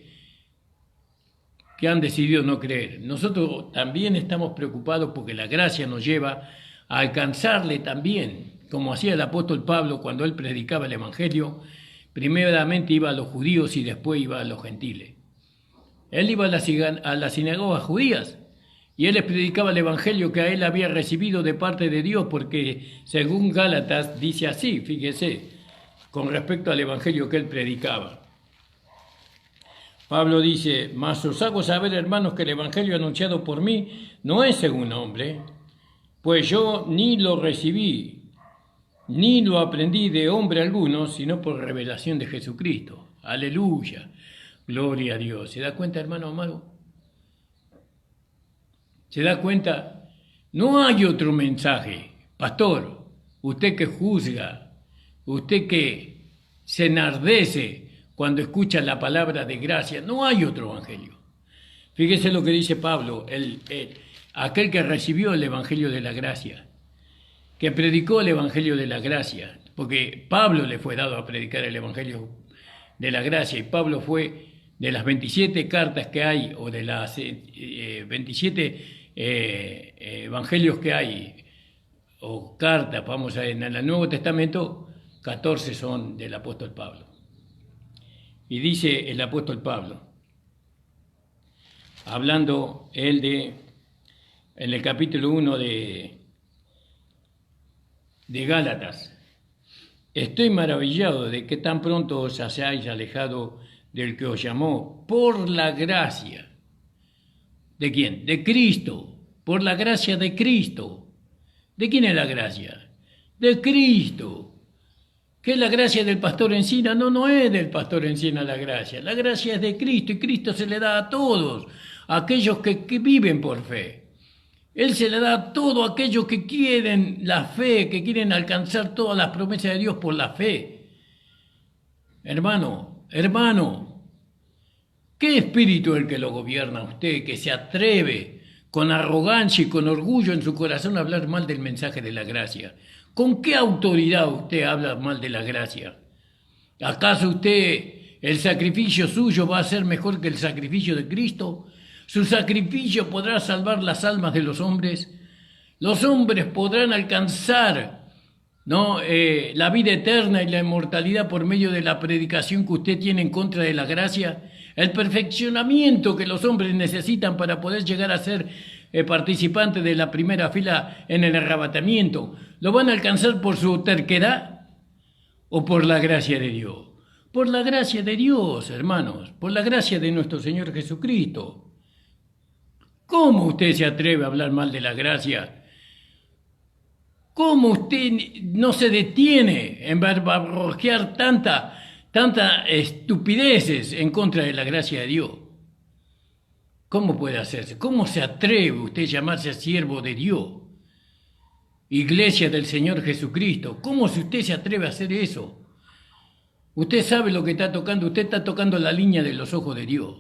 han decidido no creer. Nosotros también estamos preocupados porque la gracia nos lleva a alcanzarle también, como hacía el apóstol Pablo cuando él predicaba el Evangelio. Primeramente iba a los judíos y después iba a los gentiles. Él iba a las sinagogas judías y él les predicaba el Evangelio que a él había recibido de parte de Dios, porque según Gálatas dice así, fíjese, con respecto al Evangelio que él predicaba. Pablo dice, mas os hago saber, hermanos, que el Evangelio anunciado por mí no es según hombre, pues yo ni lo recibí, ni lo aprendí de hombre alguno, sino por revelación de Jesucristo. Aleluya, gloria a Dios. ¿Se da cuenta, hermano amado? ¿Se da cuenta? No hay otro mensaje. Pastor, usted que juzga, usted que se enardece cuando escucha la palabra de gracia, no hay otro evangelio. Fíjese lo que dice Pablo, aquel que recibió el evangelio de la gracia, que predicó el evangelio de la gracia, porque Pablo le fue dado a predicar el evangelio de la gracia, y Pablo fue de las 27 cartas que hay, o de las 27 evangelios que hay, o cartas, vamos a ver, en el Nuevo Testamento, 14 son del apóstol Pablo. Y dice el apóstol Pablo, hablando él en el capítulo 1 de Gálatas, estoy maravillado de que tan pronto os hayáis alejado del que os llamó por la gracia. ¿De quién? De Cristo, por la gracia de Cristo. ¿De quién es la gracia? De Cristo. ¿Qué es la gracia del pastor Encina? No, no es del pastor Encina la gracia. La gracia es de Cristo y Cristo se le da a todos, a aquellos que viven por fe. Él se le da a todos aquellos que quieren la fe, que quieren alcanzar todas las promesas de Dios por la fe. Hermano, ¿qué espíritu es el que lo gobierna a usted, que se atreve con arrogancia y con orgullo en su corazón hablar mal del mensaje de la gracia. ¿Con qué autoridad usted habla mal de la gracia? ¿Acaso el sacrificio suyo va a ser mejor que el sacrificio de Cristo? ¿Su sacrificio podrá salvar las almas de los hombres? ¿Los hombres podrán alcanzar la vida eterna y la inmortalidad por medio de la predicación que usted tiene en contra de la gracia? El perfeccionamiento que los hombres necesitan para poder llegar a ser participantes de la primera fila en el arrebatamiento, ¿lo van a alcanzar por su terquedad o por la gracia de Dios? Por la gracia de Dios, hermanos, por la gracia de nuestro Señor Jesucristo. ¿Cómo usted se atreve a hablar mal de la gracia? ¿Cómo usted no se detiene en barbarojear tanta estupideces en contra de la gracia de Dios? ¿Cómo puede hacerse? ¿Cómo se atreve usted a llamarse siervo de Dios? Iglesia del Señor Jesucristo. ¿Cómo si usted se atreve a hacer eso? Usted sabe lo que está tocando. Usted está tocando la línea de los ojos de Dios.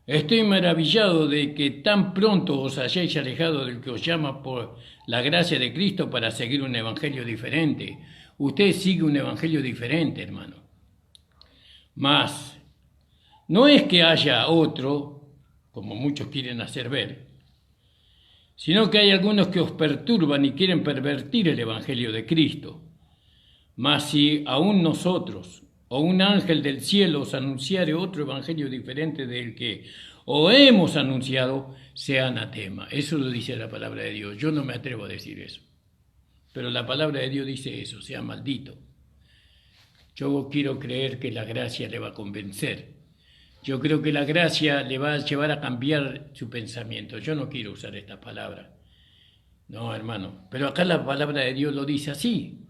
Estoy maravillado de que tan pronto os hayáis alejado del que os llama por la gracia de Cristo para seguir un evangelio diferente. Usted sigue un evangelio diferente, hermano. Mas no es que haya otro, como muchos quieren hacer ver, sino que hay algunos que os perturban y quieren pervertir el evangelio de Cristo. Mas si aún nosotros o un ángel del cielo os anunciare otro evangelio diferente del que os hemos anunciado, sea anatema. Eso lo dice la palabra de Dios. Yo no me atrevo a decir eso. Pero la palabra de Dios dice eso, sea maldito. Yo quiero creer que la gracia le va a convencer. Yo creo que la gracia le va a llevar a cambiar su pensamiento. Yo no quiero usar esta palabra. No, hermano. Pero acá la palabra de Dios lo dice así.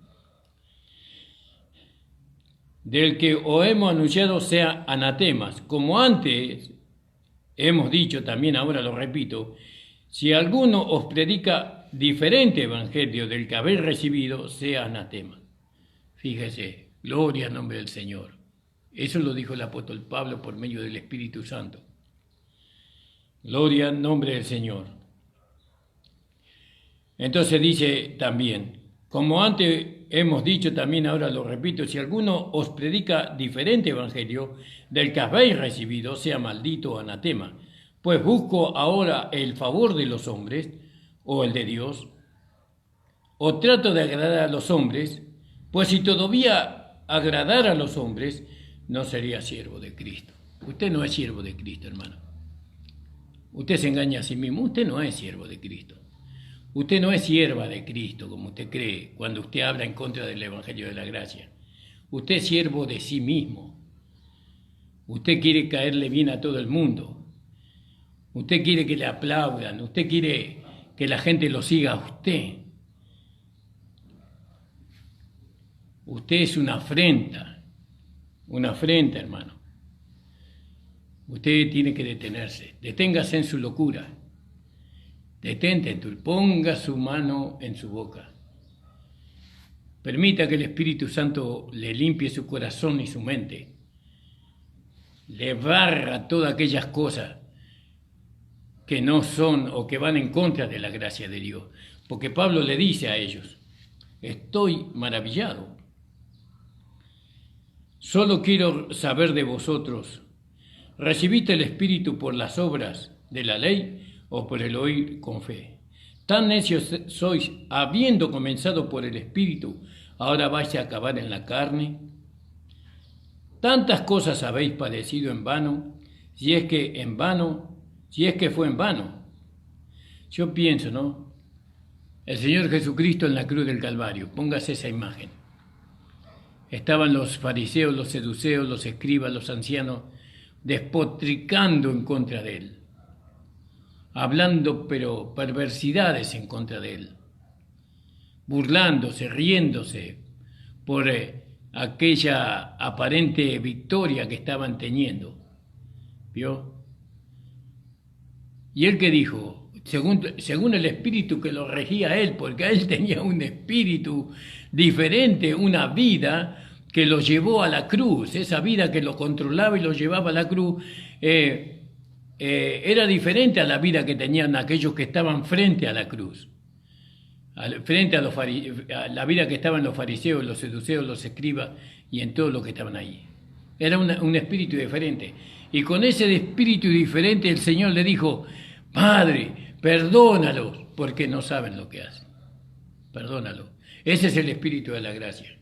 Del que os hemos anunciado sea anatemas. Como antes hemos dicho, también ahora lo repito, si alguno os predica diferente evangelio del que habéis recibido, sea anatema. Fíjese, gloria al nombre del Señor. Eso lo dijo el apóstol Pablo por medio del Espíritu Santo. Gloria al nombre del Señor. Entonces dice también, como antes hemos dicho, también ahora lo repito, si alguno os predica diferente evangelio del que habéis recibido, sea maldito o anatema. Pues busco ahora el favor de los hombres o el de Dios, o trato de agradar a los hombres, pues si todavía agradara a los hombres, no sería siervo de Cristo. Usted no es siervo de Cristo, hermano. Usted se engaña a sí mismo. Usted no es siervo de Cristo. Usted no es sierva de Cristo, como usted cree, cuando usted habla en contra del Evangelio de la Gracia. Usted es siervo de sí mismo. Usted quiere caerle bien a todo el mundo. Usted quiere que le aplaudan. Usted quiere que la gente lo siga a usted. Usted es una afrenta, hermano. Usted tiene que detenerse. Deténgase en su locura. Detente, ponga su mano en su boca. Permita que el Espíritu Santo le limpie su corazón y su mente. Le barra todas aquellas cosas que no son o que van en contra de la gracia de Dios. Porque Pablo le dice a ellos, estoy maravillado. Solo quiero saber de vosotros, ¿recibiste el Espíritu por las obras de la ley o por el oír con fe? Tan necios sois, habiendo comenzado por el Espíritu, ahora vais a acabar en la carne. Tantas cosas habéis padecido en vano, si es que fue en vano. Yo pienso, ¿no? El Señor Jesucristo en la cruz del Calvario, póngase esa imagen. Estaban los fariseos, los seduceos, los escribas, los ancianos, despotricando en contra de él, hablando pero perversidades en contra de él, burlándose, riéndose por aquella aparente victoria que estaban teniendo. ¿Vio? Y él que dijo, según el espíritu que lo regía a él, porque a él tenía un espíritu diferente, una vida que lo llevó a la cruz, esa vida que lo controlaba y lo llevaba a la cruz, era diferente a la vida que tenían aquellos que estaban frente a la cruz, frente a a la vida que estaban los fariseos, los seduceos, los escribas y en todos los que estaban ahí. Era un espíritu diferente. Y con ese espíritu diferente el Señor le dijo: Padre, perdónalos, porque no saben lo que hacen. Perdónalos. Ese es el espíritu de la gracia.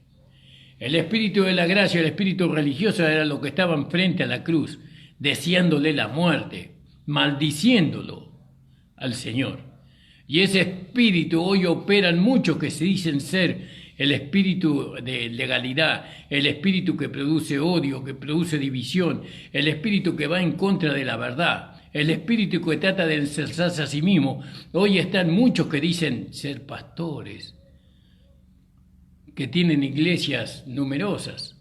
El espíritu de la gracia, el espíritu religioso, era los que estaban frente a la cruz, deseándole la muerte, maldiciéndolo al Señor. Y ese espíritu hoy opera en muchos que se dicen ser el espíritu de legalidad, el espíritu que produce odio, que produce división, el espíritu que va en contra de la verdad, el espíritu que trata de ensalzarse a sí mismo. Hoy están muchos que dicen ser pastores, que tienen iglesias numerosas,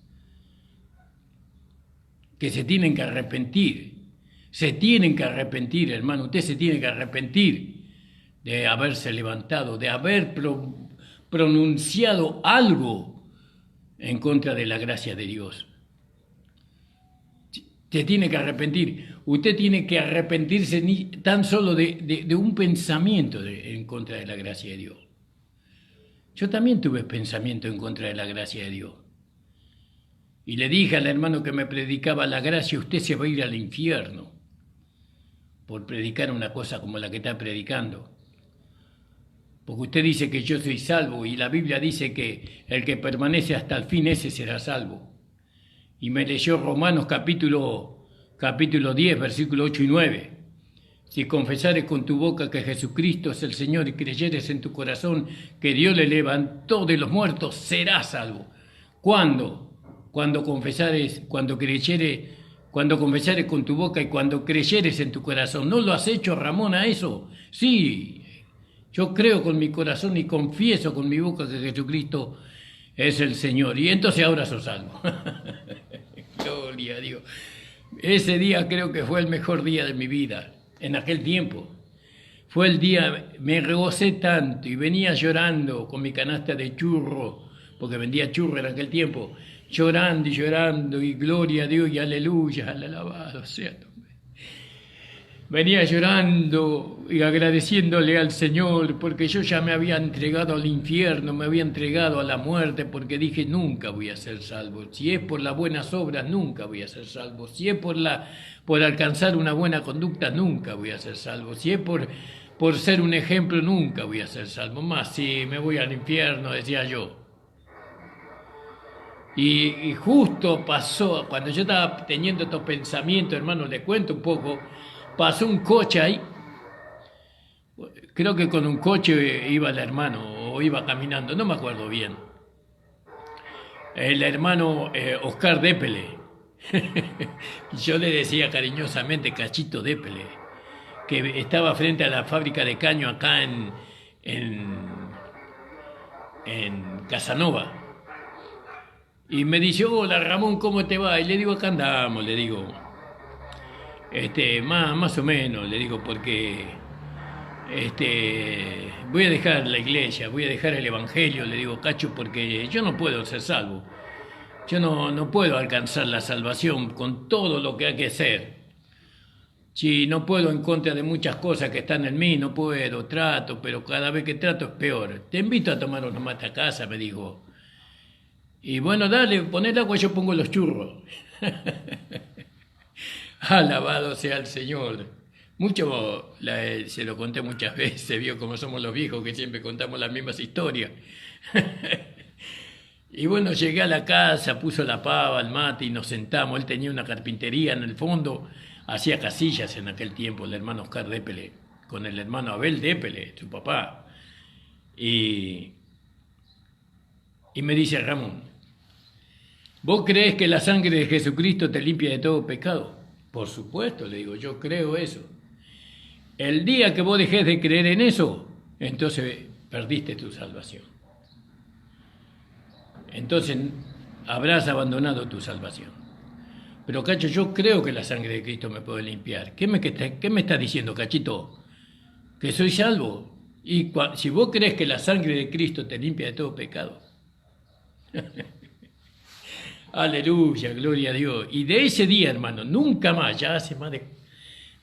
que se tienen que arrepentir. Se tienen que arrepentir, hermano. Usted se tiene que arrepentir de haberse levantado, de haber pronunciado algo en contra de la gracia de Dios. Se tiene que arrepentir. Usted tiene que arrepentirse tan solo de un pensamiento en contra de la gracia de Dios. Yo también tuve pensamiento en contra de la gracia de Dios. Y le dije al hermano que me predicaba la gracia: usted se va a ir al infierno por predicar una cosa como la que está predicando. Porque usted dice que yo soy salvo y la Biblia dice que el que permanece hasta el fin, ese será salvo. Y me leyó Romanos capítulo 10, versículos 8 y 9. Si confesares con tu boca que Jesucristo es el Señor y creyeres en tu corazón que Dios le levantó de los muertos, serás salvo. ¿Cuándo? Cuando confesares con tu boca y cuando creyeres en tu corazón. ¿No lo has hecho, Ramón, a eso? Sí. Yo creo con mi corazón y confieso con mi boca que Jesucristo es el Señor. Y entonces ahora sos salvo. Gloria a Dios. Ese día creo que fue el mejor día de mi vida. En aquel tiempo. Fue el día, me regocé tanto y venía llorando con mi canasta de churro, porque vendía churro en aquel tiempo, llorando y gloria a Dios y aleluya, alabado sea tu nombre. Venía llorando y agradeciéndole al Señor porque yo ya me había entregado al infierno, me había entregado a la muerte, porque dije: nunca voy a ser salvo. Si es por las buenas obras, nunca voy a ser salvo. Si es por alcanzar una buena conducta, nunca voy a ser salvo. Si es por ser un ejemplo, nunca voy a ser salvo. Más si me voy al infierno, decía yo. Y justo pasó, cuando yo estaba teniendo estos pensamientos, hermano, les cuento un poco. Pasó un coche ahí, creo que con un coche iba el hermano o iba caminando, no me acuerdo bien. El hermano Oscar Dépele. Yo le decía cariñosamente Cachito Dépele, que estaba frente a la fábrica de caño acá en Casanova. Y me dice: hola Ramón, ¿cómo te va? Y le digo: acá andamos, le digo. Más o menos, le digo, porque voy a dejar la iglesia, voy a dejar el evangelio, le digo, Cacho, porque yo no puedo ser salvo. Yo no puedo alcanzar la salvación con todo lo que hay que hacer. Si no puedo en contra de muchas cosas que están en mí, no puedo, trato, pero cada vez que trato es peor. Te invito a tomar una mate a casa, me dijo. Y bueno, dale, pon el agua y yo pongo los churros. Alabado sea el Señor. Se lo conté muchas veces, vio como somos los viejos que siempre contamos las mismas historias. Y bueno, llegué a la casa, puso la pava, el mate y nos sentamos. Él tenía una carpintería en el fondo, hacía casillas en aquel tiempo, el hermano Oscar Dépele, con el hermano Abel Dépele, su papá. Y me dice: Ramón, ¿vos creés que la sangre de Jesucristo te limpia de todo pecado? Por supuesto, le digo, yo creo eso. El día que vos dejes de creer en eso, entonces perdiste tu salvación. Entonces habrás abandonado tu salvación. Pero Cacho, yo creo que la sangre de Cristo me puede limpiar. ¿Qué me estás diciendo, Cachito? ¿Que soy salvo? Y si vos crees que la sangre de Cristo te limpia de todo pecado. Aleluya, gloria a Dios. Y de ese día, hermano, nunca más, ya hace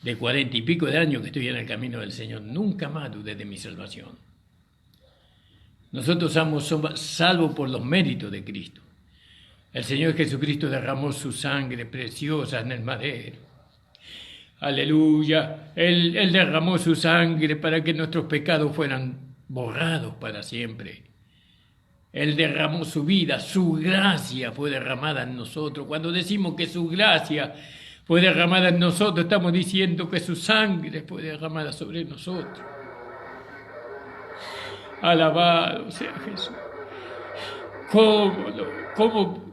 de 40 y pico de años que estoy en el camino del Señor, nunca más dudé de mi salvación. Nosotros somos salvos por los méritos de Cristo. El Señor Jesucristo derramó su sangre preciosa en el madero. Aleluya. Él derramó su sangre para que nuestros pecados fueran borrados para siempre. Él derramó su vida, su gracia fue derramada en nosotros. Cuando decimos que su gracia fue derramada en nosotros, estamos diciendo que su sangre fue derramada sobre nosotros. Alabado sea Jesús.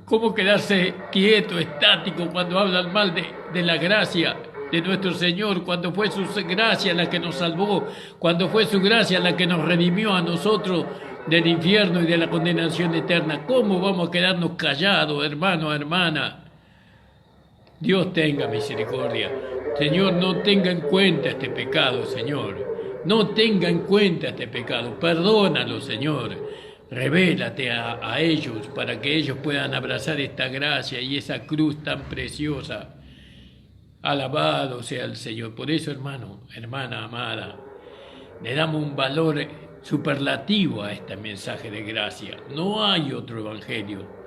¿Cómo quedarse quieto, estático cuando hablan mal de la gracia de nuestro Señor, cuando fue su gracia la que nos salvó, cuando fue su gracia la que nos redimió a nosotros del infierno y de la condenación eterna? ¿Cómo vamos a quedarnos callados, hermano, hermana? Dios tenga misericordia. Señor, no tenga en cuenta este pecado, Señor. No tenga en cuenta este pecado. Perdónalo, Señor. Revélate a ellos para que ellos puedan abrazar esta gracia y esa cruz tan preciosa. Alabado sea el Señor. Por eso, hermano, hermana amada, le damos un valor superlativo a este mensaje de gracia. No hay otro evangelio.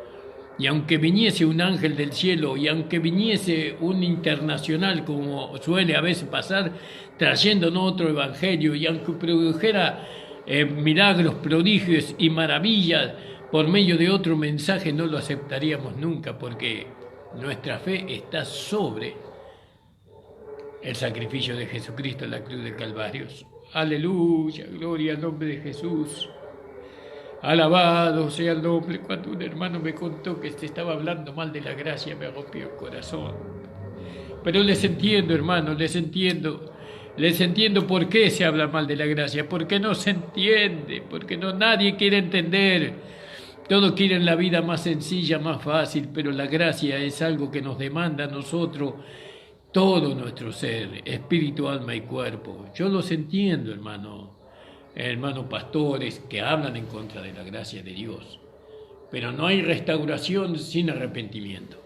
Y aunque viniese un ángel del cielo, y aunque viniese un internacional, como suele a veces pasar, trayéndonos otro evangelio, y aunque produjera milagros, prodigios y maravillas por medio de otro mensaje, no lo aceptaríamos nunca, porque nuestra fe está sobre el sacrificio de Jesucristo en la cruz del Calvario. Aleluya, gloria al nombre de Jesús. Alabado sea el nombre. Cuando un hermano me contó que se estaba hablando mal de la gracia, me rompió el corazón. Pero les entiendo, hermano, les entiendo. Les entiendo por qué se habla mal de la gracia, porque no se entiende, porque nadie quiere entender. Todos quieren la vida más sencilla, más fácil, pero la gracia es algo que nos demanda a nosotros todo nuestro ser, espíritu, alma y cuerpo. Yo los entiendo, hermanos pastores que hablan en contra de la gracia de Dios, pero no hay restauración sin arrepentimiento.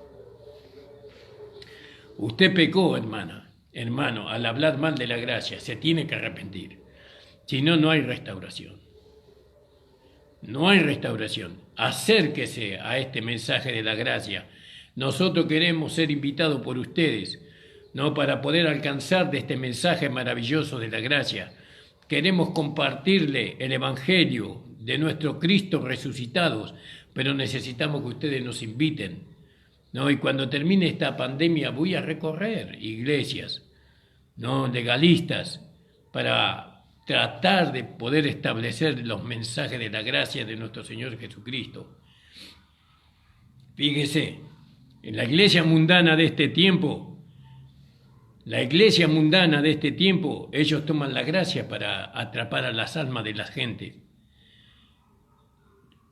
Usted pecó, hermano, al hablar mal de la gracia, se tiene que arrepentir. Si no, no hay restauración. No hay restauración. Acérquese a este mensaje de la gracia. Nosotros queremos ser invitados por ustedes, ¿no? Para poder alcanzar de este mensaje maravilloso de la gracia. Queremos compartirle el evangelio de nuestro Cristo resucitados, pero necesitamos que ustedes nos inviten, ¿no? Y cuando termine esta pandemia voy a recorrer iglesias, ¿no? Legalistas, para tratar de poder establecer los mensajes de la gracia de nuestro Señor Jesucristo. Fíjese, en la iglesia mundana de este tiempo, ellos toman la gracia para atrapar a las almas de la gente.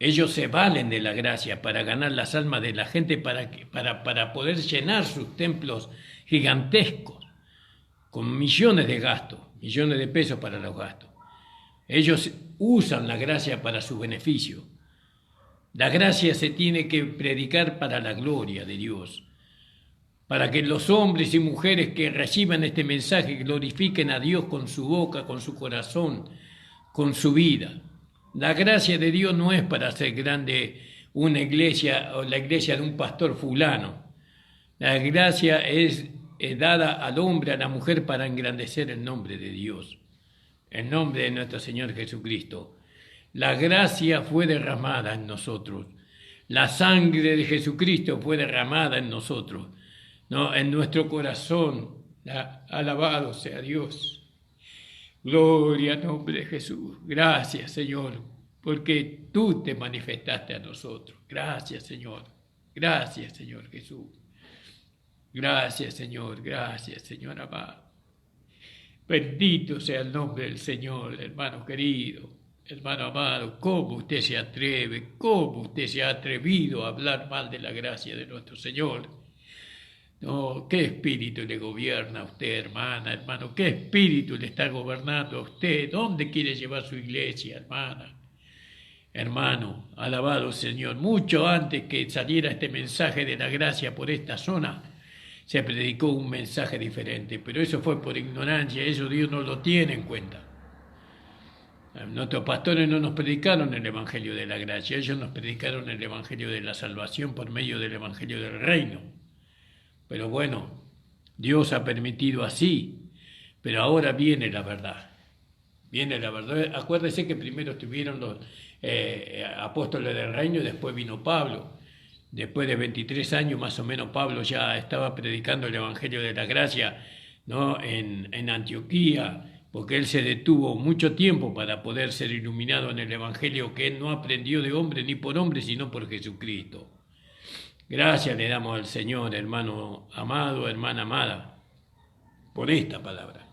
Ellos se valen de la gracia para ganar las almas de la gente, para poder llenar sus templos gigantescos, con millones de gastos, millones de pesos para los gastos. Ellos usan la gracia para su beneficio. La gracia se tiene que predicar para la gloria de Dios, para que los hombres y mujeres que reciban este mensaje glorifiquen a Dios con su boca, con su corazón, con su vida. La gracia de Dios no es para hacer grande una iglesia o la iglesia de un pastor fulano. La gracia es dada al hombre, a la mujer, para engrandecer el nombre de Dios, el nombre de nuestro Señor Jesucristo. La gracia fue derramada en nosotros. La sangre de Jesucristo fue derramada en nosotros, ¿no? En nuestro corazón. Alabado sea Dios. Gloria al nombre de Jesús. Gracias, Señor, porque tú te manifestaste a nosotros. Gracias, Señor. Gracias, Señor Jesús. Gracias, Señor. Gracias, Señor amado. Bendito sea el nombre del Señor, hermano querido, hermano amado. ¿Cómo usted se atreve? ¿Cómo usted se ha atrevido a hablar mal de la gracia de nuestro Señor? No, ¿qué espíritu le gobierna a usted, hermano? ¿Qué espíritu le está gobernando a usted? ¿Dónde quiere llevar su iglesia, hermana? Hermano, alabado Señor, mucho antes que saliera este mensaje de la gracia por esta zona, se predicó un mensaje diferente, pero eso fue por ignorancia, eso Dios no lo tiene en cuenta. Nuestros pastores no nos predicaron el Evangelio de la gracia, ellos nos predicaron el Evangelio de la salvación por medio del Evangelio del reino. Pero bueno, Dios ha permitido así, pero ahora viene la verdad. Viene la verdad. Acuérdese que primero estuvieron los apóstoles del reino y después vino Pablo. Después de 23 años más o menos Pablo ya estaba predicando el Evangelio de la gracia, ¿no? en Antioquía, porque él se detuvo mucho tiempo para poder ser iluminado en el Evangelio que él no aprendió de hombre ni por hombre, sino por Jesucristo. Gracias le damos al Señor, hermano amado, hermana amada, por esta palabra.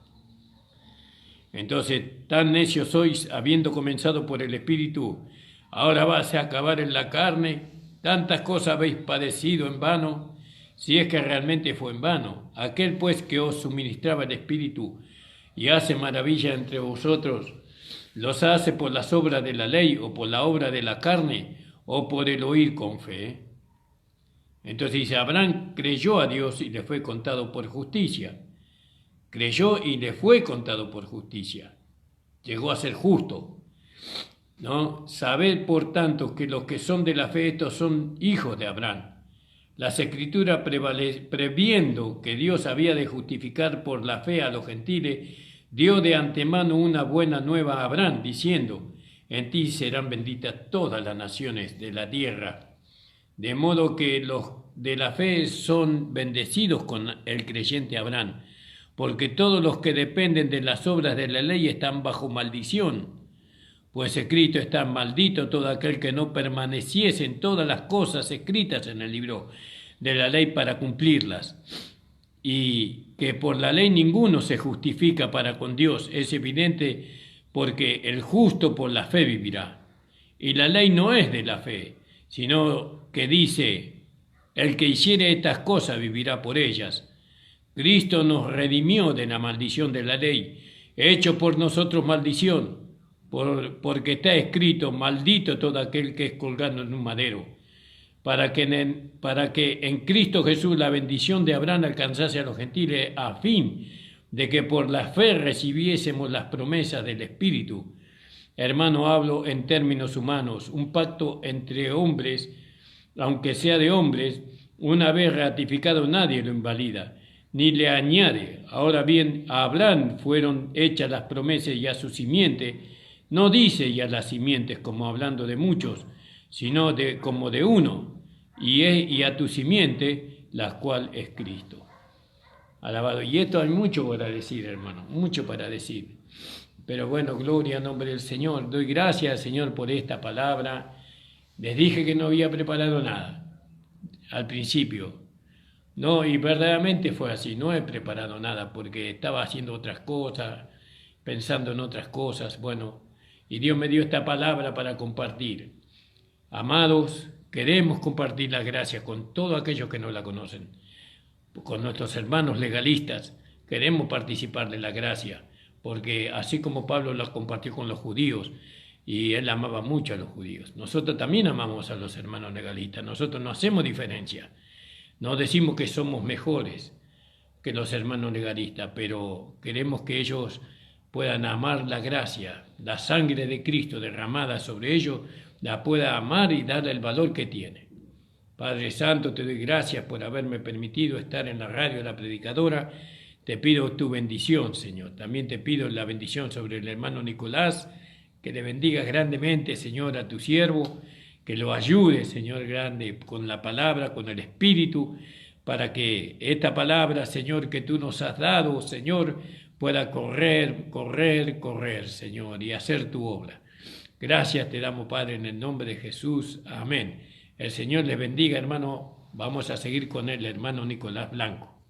Entonces, tan necios sois, habiendo comenzado por el Espíritu, ahora vas a acabar en la carne, tantas cosas habéis padecido en vano, si es que realmente fue en vano. Aquel pues que os suministraba el Espíritu y hace maravilla entre vosotros, ¿los hace por las obras de la ley o por la obra de la carne o por el oír con fe? Entonces dice, Abraham creyó a Dios y le fue contado por justicia. Creyó y le fue contado por justicia. Llegó a ser justo. ¿No? Sabed, por tanto, que los que son de la fe, estos son hijos de Abraham. Las Escrituras, previendo que Dios había de justificar por la fe a los gentiles, dio de antemano una buena nueva a Abraham, diciendo, en ti serán benditas todas las naciones de la tierra. De modo que los de la fe son bendecidos con el creyente Abraham, porque todos los que dependen de las obras de la ley están bajo maldición. Pues escrito está, maldito todo aquel que no permaneciese en todas las cosas escritas en el libro de la ley para cumplirlas. Y que por la ley ninguno se justifica para con Dios, es evidente, porque el justo por la fe vivirá. Y la ley no es de la fe, sino que dice, el que hiciere estas cosas vivirá por ellas. Cristo nos redimió de la maldición de la ley, hecho por nosotros maldición, porque está escrito, maldito todo aquel que es colgado en un madero, para que en Cristo Jesús la bendición de Abraham alcanzase a los gentiles, a fin de que por la fe recibiésemos las promesas del Espíritu. Hermano, hablo en términos humanos, un pacto entre hombres, aunque sea de hombres, una vez ratificado nadie lo invalida, ni le añade. Ahora bien, a Abraham fueron hechas las promesas y a su simiente. No dice y a las simientes como hablando de muchos, sino como de uno, y a tu simiente, la cual es Cristo. Alabado. Y esto hay mucho para decir, hermano, mucho para decir. Pero bueno, gloria al nombre del Señor. Doy gracias al Señor por esta palabra. Les dije que no había preparado nada al principio. No, y verdaderamente fue así. No he preparado nada porque estaba haciendo otras cosas, pensando en otras cosas. Bueno, y Dios me dio esta palabra para compartir. Amados, queremos compartir la gracia con todos aquellos que no la conocen. Con nuestros hermanos legalistas queremos participar de la gracia, porque así como Pablo la compartió con los judíos, y él amaba mucho a los judíos, nosotros también amamos a los hermanos legalistas. Nosotros no hacemos diferencia. No decimos que somos mejores que los hermanos legalistas, pero queremos que ellos puedan amar la gracia, la sangre de Cristo derramada sobre ellos, la pueda amar y darle el valor que tiene. Padre Santo, te doy gracias por haberme permitido estar en la radio de La Predicadora. Te pido tu bendición, Señor. También te pido la bendición sobre el hermano Nicolás, que le bendigas grandemente, Señor, a tu siervo, que lo ayude, Señor grande, con la palabra, con el Espíritu, para que esta palabra, Señor, que tú nos has dado, Señor, pueda correr, Señor, y hacer tu obra. Gracias te damos, Padre, en el nombre de Jesús. Amén. El Señor les bendiga, hermano. Vamos a seguir con el hermano Nicolás Blanco.